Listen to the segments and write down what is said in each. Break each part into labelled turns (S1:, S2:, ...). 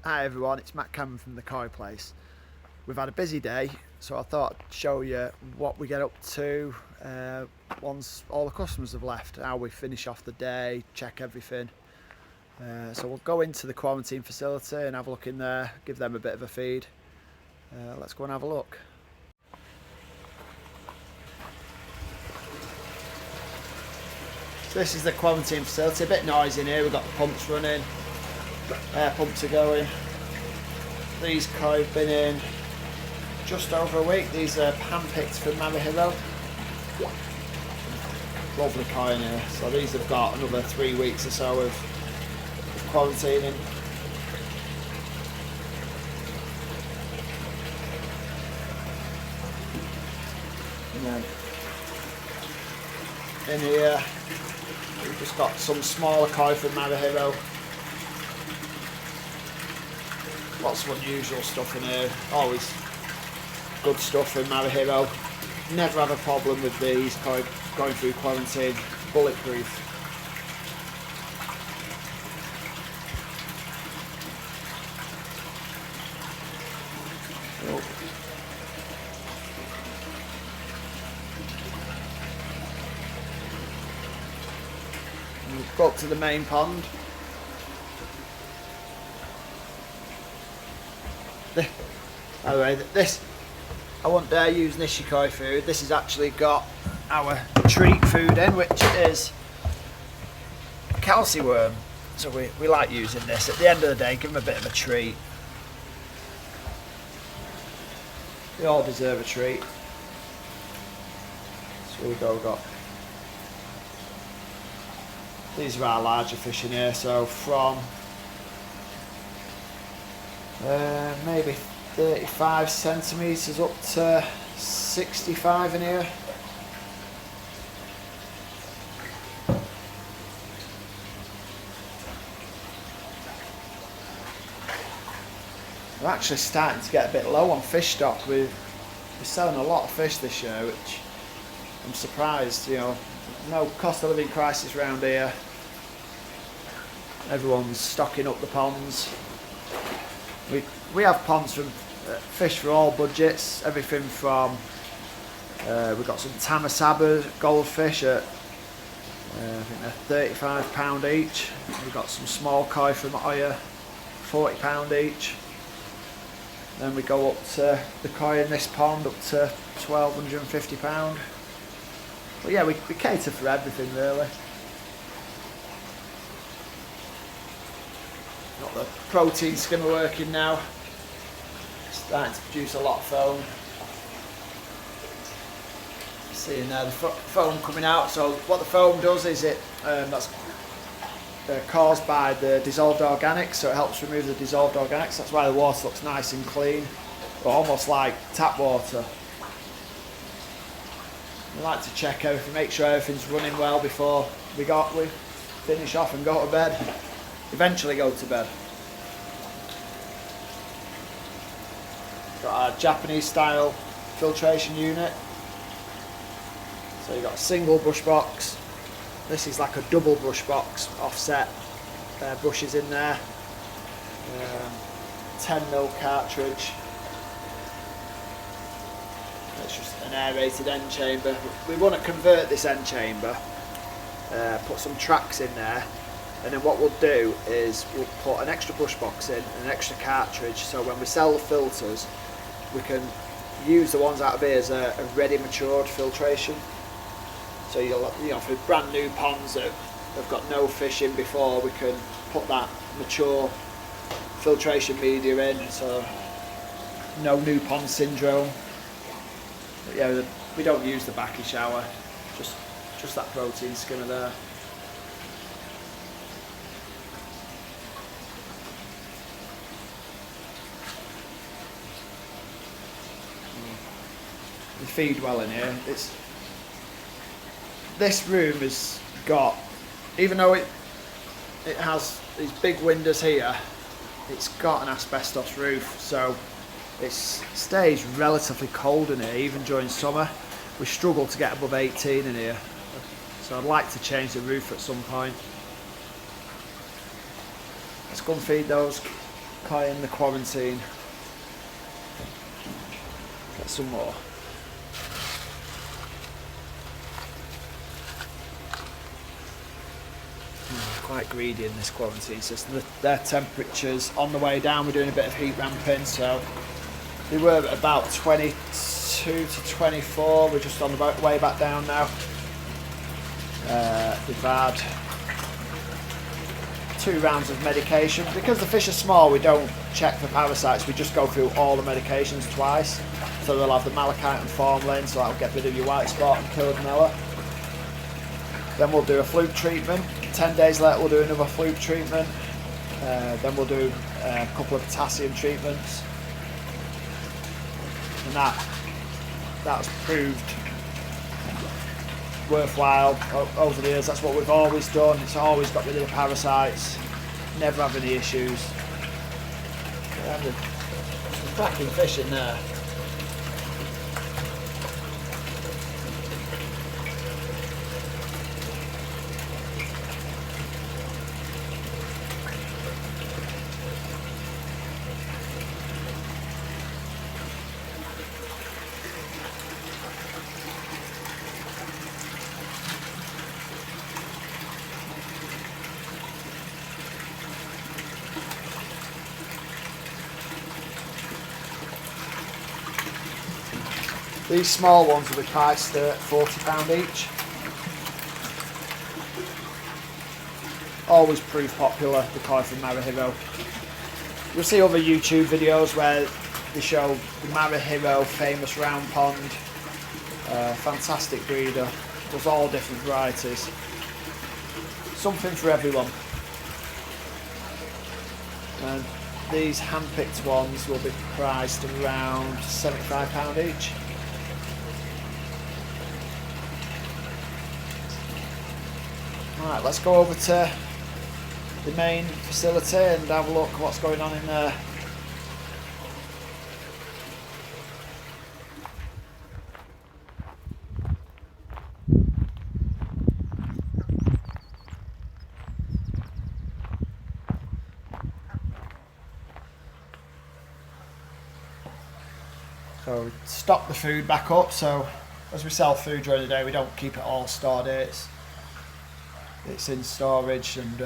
S1: Hi everyone, it's Matt Cameron from the Koi Place. We've had a busy day, so I thought I'd show you what we get up to once all the customers have left, how we finish off the day, check everything. So we'll go into the quarantine facility and have a look in there, give them a bit of a feed. Let's go and have a look. So this is the quarantine facility, a bit noisy in here, we've got the pumps running. Air pumps are going. These koi have been in just over a week. These are hand-picked from Marihiro. Lovely koi in here. So these have got another 3 weeks or so of quarantining. And then in here we've just got some smaller koi from Marihiro. Lots of unusual stuff in here, always good stuff from Marihiro. Never have a problem with these going through quarantine, bulletproof. Oh. We'll go up to the main pond. By the way, this, I won't dare use Nishikoi food. This has actually got our treat food in, which is calci worm. So we like using this. At the end of the day, give them a bit of a treat. They all deserve a treat. So we go, we've got these are our larger fish in here. So from maybe 35 centimetres up to 65 in here. We're actually starting to get a bit low on fish stock. We're selling a lot of fish this year, which I'm surprised, you know, no cost of living crisis around here. Everyone's stocking up the ponds. We have ponds from fish for all budgets, everything from we've got some tamasaba goldfish at I think they're £35 each. We've got some small koi from Oya, £40 each. Then we go up to the koi in this pond up to £1,250. But yeah, we cater for everything really. Got the protein skimmer working now. Starting to produce a lot of foam. Seeing there the foam coming out. So what the foam does is that's caused by the dissolved organics. So it helps remove the dissolved organics. That's why the water looks nice and clean, but almost like tap water. We like to check everything, make sure everything's running well before we finish off and go to bed. Eventually go to bed. Got our Japanese style filtration unit. So you've got a single brush box. This is like a double brush box, offset brushes in there. 10mm cartridge. It's just an aerated end chamber. We want to convert this end chamber, put some tracks in there, and then what we'll do is we'll put an extra brush box in and an extra cartridge, so when we sell the filters we can use the ones out of here as a ready matured filtration. So you know, for brand new ponds that have got no fish in before, we can put that mature filtration media in, so no new pond syndrome. But yeah, we don't use the backy shower, just that protein skimmer there. They feed well in here. This room has got, even though it has these big windows here, it's got an asbestos roof, so it stays relatively cold in here even during summer. We struggle to get above 18 in here, so I'd like to change the roof at some point. Let's go and feed those koi in the quarantine. Get some more. Quite greedy in this quarantine system. Their temperatures on the way down, we're doing a bit of heat ramping, so they were at about 22 to 24, we're just on the way back down now. They've had 2 rounds of medication. Because the fish are small, we don't check for parasites, we just go through all the medications twice. So they'll have the malachite and formalin, so that'll get rid of your white spot and kill gunnera. Then we'll do a fluke treatment. 10 days later we'll do another fluke treatment. Then we'll do a couple of potassium treatments. And that's proved worthwhile over the years. That's what we've always done. It's always got rid of the parasites. Never have any issues. There's some cracking fish in there. These small ones will be priced at £40 each. Always prove popular, the koi from Marahiro. You'll see other YouTube videos where they show the Marahiro famous round pond. Fantastic breeder, does all different varieties. Something for everyone. And these hand-picked ones will be priced around £75 each. Right, let's go over to the main facility and have a look at what's going on in there. So we stock the food back up, so as we sell food during the day we don't keep it all stored here. It's in storage, and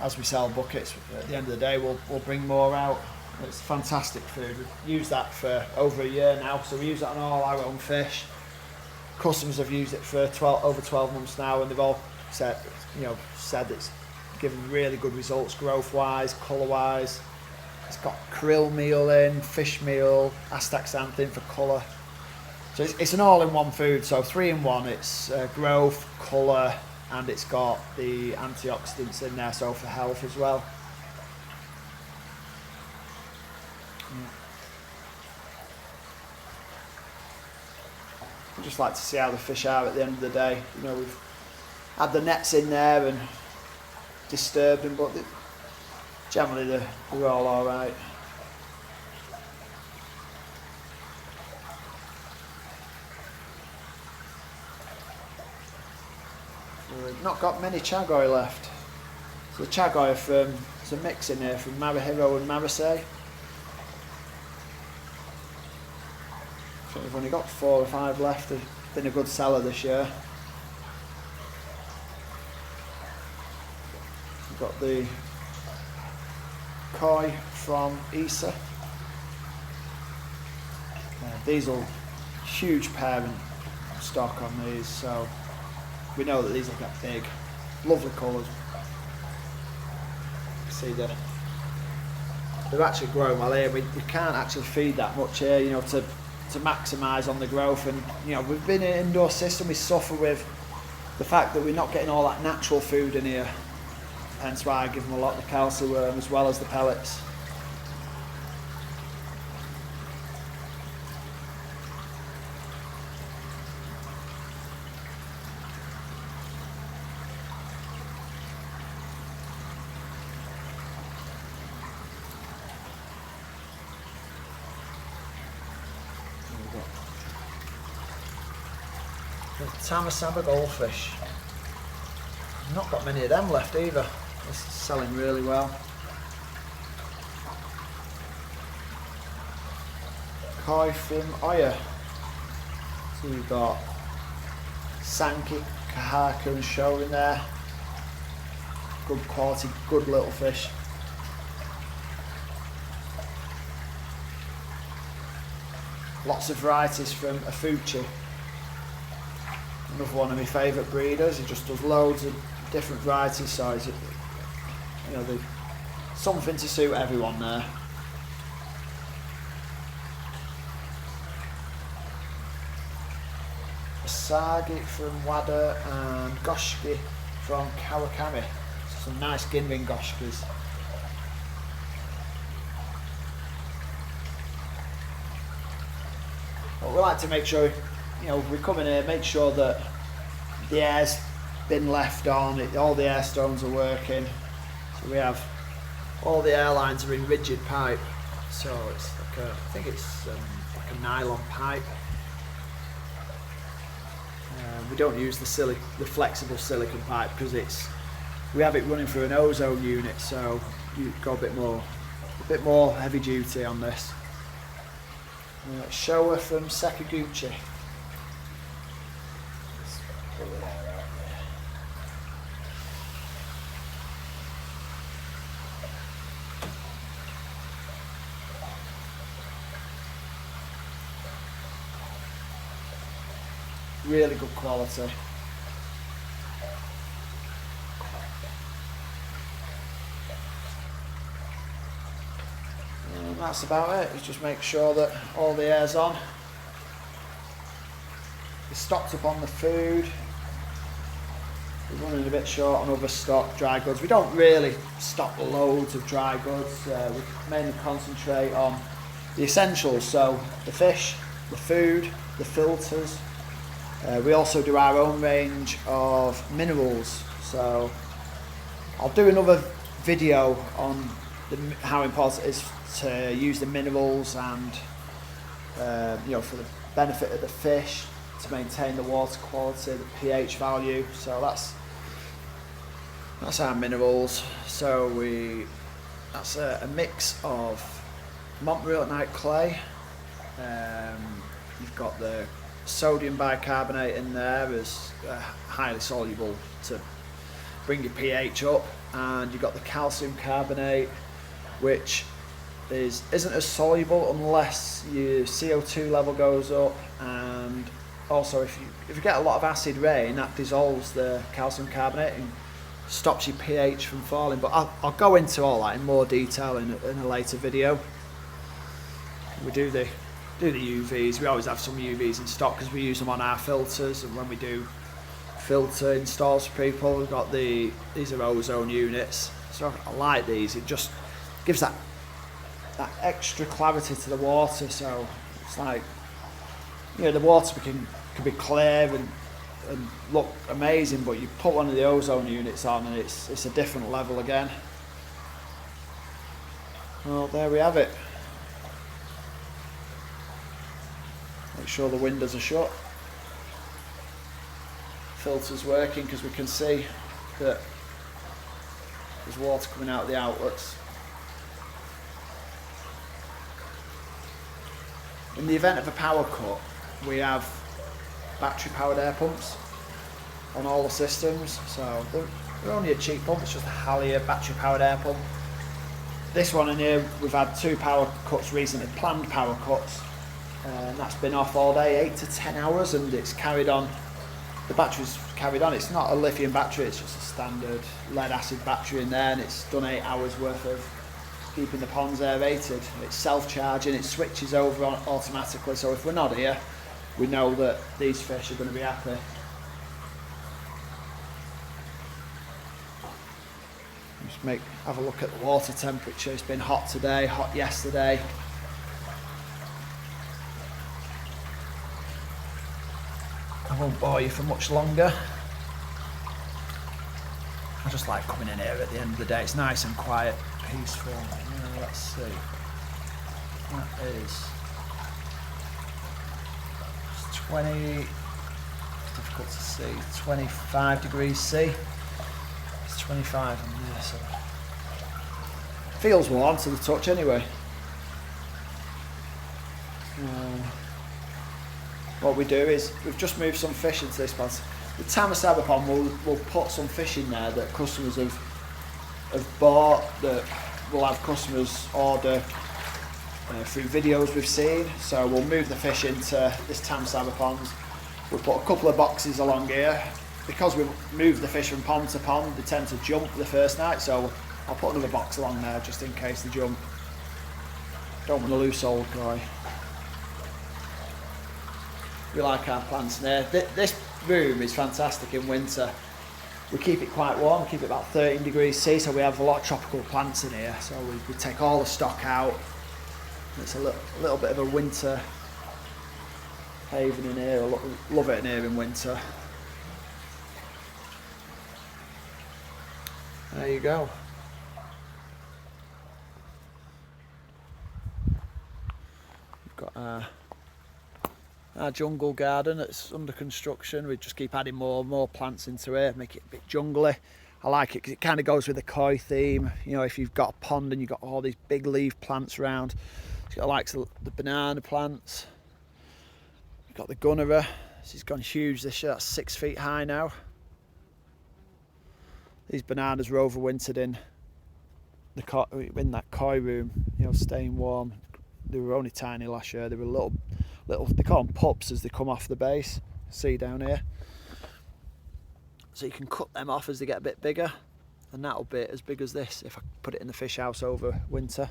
S1: as we sell buckets at the end of the day we'll bring more out. It's fantastic food. We've used that for over a year now, so we use it on all our own fish. Customers have used it for over 12 months now, and they've all said it's given really good results growth wise, colour wise. It's got krill meal in, fish meal, astaxanthin for colour. So it's an all-in-one food, so 3-in-1. It's growth, colour, and it's got the antioxidants in there, so for health as well. I just like to see how the fish are at the end of the day. You know, we've had the nets in there and disturbed them, but generally they're all alright. We've not got many chagoy left. So the chagoy it's a mix in here from Marahiro and Marasay. I think we've only got 4 or 5 left. They've been a good seller this year. We've got the koi from Isa. These are huge parent stock on these, so we know that these will get big. Lovely colours. See they're actually growing well here. We can't actually feed that much here, you know, to maximise on the growth. And you know, we've been in an indoor system. We suffer with the fact that we're not getting all that natural food in here. Hence why I give them a lot of the calciworm as well as the pellets. Tamasaba goldfish. Not got many of them left either. This is selling really well. koi from Oya. So we've got Sankey, Kahaka and Shoal in there. Good quality, good little fish. Lots of varieties from Afuchi. Another one of my favourite breeders. He just does loads of different varieties, so it's, you know, there's something to suit everyone there. Asagi from Wada and Goshki from Kawakami. Some nice Ginrin Goshkis. But we like to make sure, you know, we come in here, make sure that the air's been left on, all the air stones are working. So we have all the air lines are in rigid pipe. So it's like a, I think it's like a nylon pipe. We don't use the flexible silicon pipe because we have it running through an ozone unit, so you go a bit more heavy duty on this. Showa from Sakaguchi. Really good quality. And that's about it. Just make sure that all the air's on. We're stocked up on the food. We're running a bit short on other stock, dry goods. We don't really stock loads of dry goods. We mainly concentrate on the essentials, so the fish, the food, the filters. We also do our own range of minerals, so I'll do another video on how important it is to use the minerals and you know, for the benefit of the fish, to maintain the water quality, the pH value. So that's our minerals. So that's a mix of Montmorillonite clay. You've got the sodium bicarbonate in there is highly soluble to bring your pH up, and you've got the calcium carbonate, which isn't as soluble unless your CO2 level goes up, and also if you get a lot of acid rain, that dissolves the calcium carbonate and stops your pH from falling. But I'll go into all that in more detail in a later video. We do the UVs. We always have some UVs in stock because we use them on our filters, and when we do filter installs for people, we've got these are ozone units. So I like these. It just gives that extra clarity to the water. So it's like, you know, the water can be clear and look amazing, but you put one of the ozone units on and it's a different level again. Well, there we have it. Make sure the windows are shut. Filter's working because we can see that there's water coming out of the outlets. In the event of a power cut, we have battery powered air pumps on all the systems. So they're only a cheap pump, it's just a Hallier battery powered air pump. This one in here, we've had 2 power cuts recently, planned power cuts. And that's been off all day, 8 to 10 hours, and it's carried on. The battery's carried on. It's not a lithium battery, it's just a standard lead acid battery in there, and it's done 8 hours worth of keeping the ponds aerated. It's self-charging, it switches over automatically, so if we're not here, we know that these fish are going to be happy. Just have a look at the water temperature. It's been hot today, hot yesterday. I won't bore you for much longer. I just like coming in here at the end of the day. It's nice and quiet, peaceful. Let's see. That is 20, it's difficult to see, 25 degrees C. It's 25 in there, so feels warm to the touch anyway. what we do is we've just moved some fish into this pond. The Tamasaba pond, we'll put some fish in there that customers have bought, that we'll have customers order through videos we've seen. So we'll move the fish into this Tamasaba pond. We'll put a couple of boxes along here. Because we've moved the fish from pond to pond, they tend to jump the first night, so I'll put another box along there just in case they jump. Don't want to lose old guy. We like our plants in there. This room is fantastic in winter. We keep it quite warm, we keep it about 13 degrees C, so we have a lot of tropical plants in here. So we take all the stock out. It's a little bit of a winter haven in here. I love it in here in winter. There you go. We've got our jungle garden that's under construction. We just keep adding more plants into it, make it a bit jungly. I like it because it kind of goes with the koi theme. You know, if you've got a pond and you've got all these big leaf plants around, it's got like the banana plants. You've got the gunnera. This has gone huge this year. That's 6 feet high now. These bananas were overwintered in that koi room, you know, staying warm. They were only tiny last year. They were little. They call them pups as they come off the base. See down here. So you can cut them off as they get a bit bigger, and that'll be as big as this if I put it in the fish house over winter.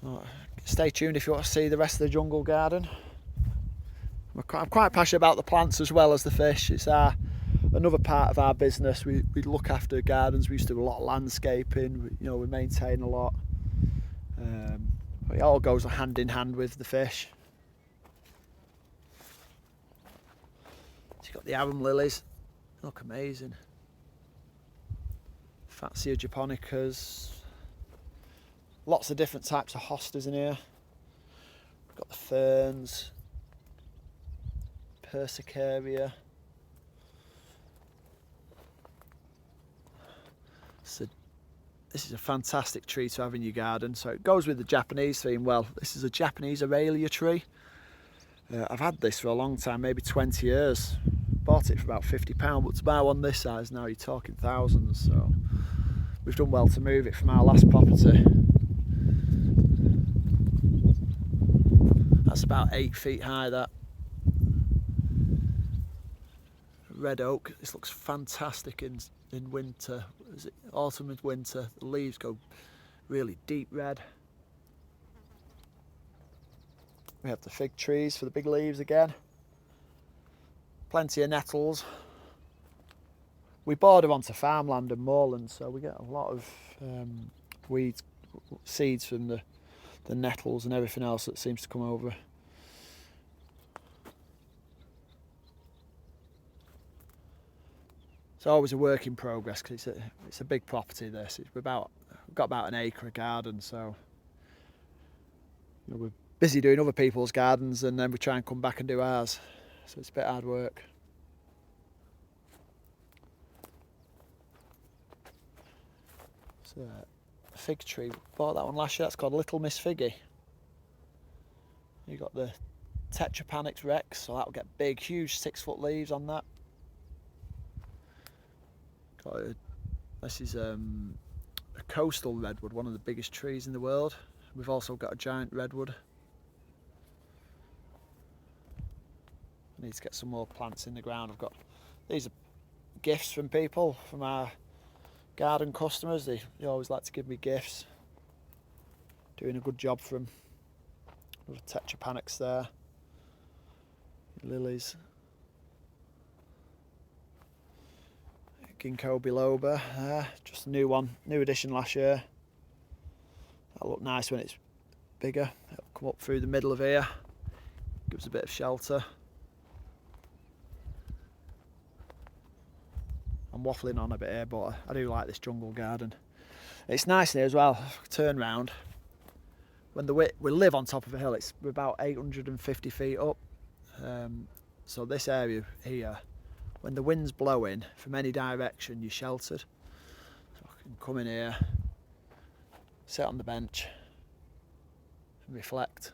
S1: Right. Stay tuned if you want to see the rest of the jungle garden. I'm quite passionate about the plants as well as the fish. It's another part of our business. We look after gardens. We used to do a lot of landscaping. We maintain a lot. It all goes hand in hand with the fish. So you've got the arum lilies. They look amazing. Fatsia japonicas. Lots of different types of hostas in here. We've got the ferns. Persicaria. So this is a fantastic tree to have in your garden. So it goes with the Japanese theme. Well, this is a Japanese Aralia tree. I've had this for a long time, maybe 20 years. Bought it for about £50, but to buy one this size now, you're talking thousands. So we've done well to move it from our last property. That's about 8 feet high, that. Red oak. This looks fantastic in winter. Is it autumn and winter? The leaves go really deep red. We have the fig trees for the big leaves again. Plenty of nettles. We border onto farmland and moorland, so we get a lot of weeds, seeds from the nettles and everything else that seems to come over. It's always a work in progress because it's a big property. We've got about an acre of garden, so we're busy doing other people's gardens, and then we try and come back and do ours. So it's a bit hard work. So a fig tree. Bought that one last year. That's called Little Miss Figgy. You got the Tetrapanix Rex, so that'll get big, huge 6-foot leaves on that. This is a coastal redwood, one of the biggest trees in the world. We've also got a giant redwood. I need to get some more plants in the ground. These are gifts from people, from our garden customers. They always like to give me gifts. Doing a good job for them. Another Tetrapanix there. Lilies. Ginkgo biloba, just a new one, new addition last year. That'll look nice when it's bigger. It'll come up through the middle of here, gives a bit of shelter. I'm waffling on a bit here, but I do like this jungle garden. It's nice here as well. Turn round. We live on top of a hill. We're about 850 feet up. So this area here, when the wind's blowing from any direction, you're sheltered. So I can come in here, sit on the bench and reflect.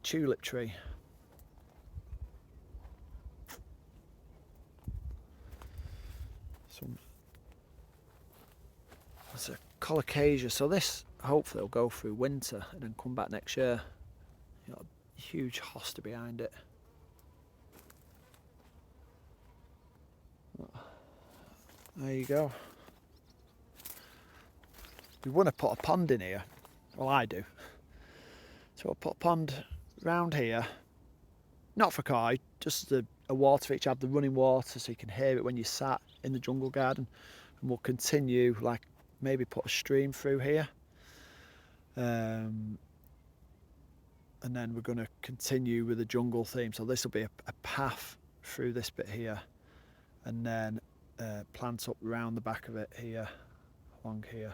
S1: tulip tree. That's a colocasia, so this hopefully will go through winter and then come back next year. You know, a huge hosta behind it. There you go. We want to put a pond in here. Well, I do. So I'll put a pond round here. Not for koi, just a water feature. Have the running water so you can hear it when you sat in the jungle garden. And we'll continue, like maybe put a stream through here. And then we're going to continue with the jungle theme. So this will be a path through this bit here. And then plant up round the back of it here, along here.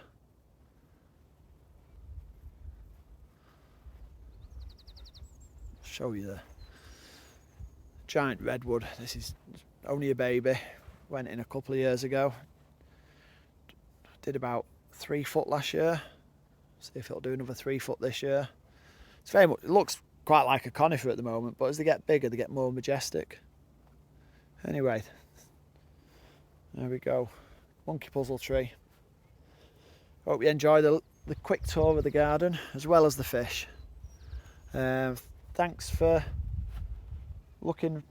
S1: Show you the giant redwood. This is only a baby, went in a couple of years ago. Did about 3 foot last year. See if it'll do another 3 foot this year. It's very much, it looks quite like a conifer at the moment, but as they get bigger they get more majestic. Anyway, there we go, monkey puzzle tree. Hope you enjoy the quick tour of the garden as well as the fish. Thanks for looking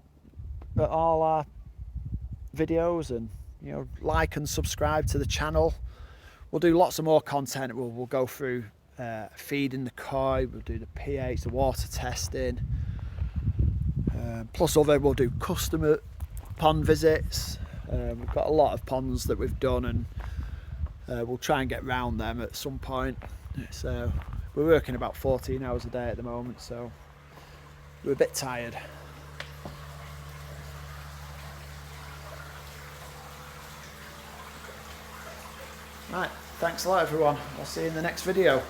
S1: at all our videos, and you know, like and subscribe to the channel. We'll do lots of more content. We'll go through feeding the koi, we'll do the pH, the water testing, plus other, we'll do customer pond visits. We've got a lot of ponds that we've done, and we'll try and get round them at some point. So we're working about 14 hours a day at the moment, so we're a bit tired. Right, thanks a lot everyone. I'll see you in the next video.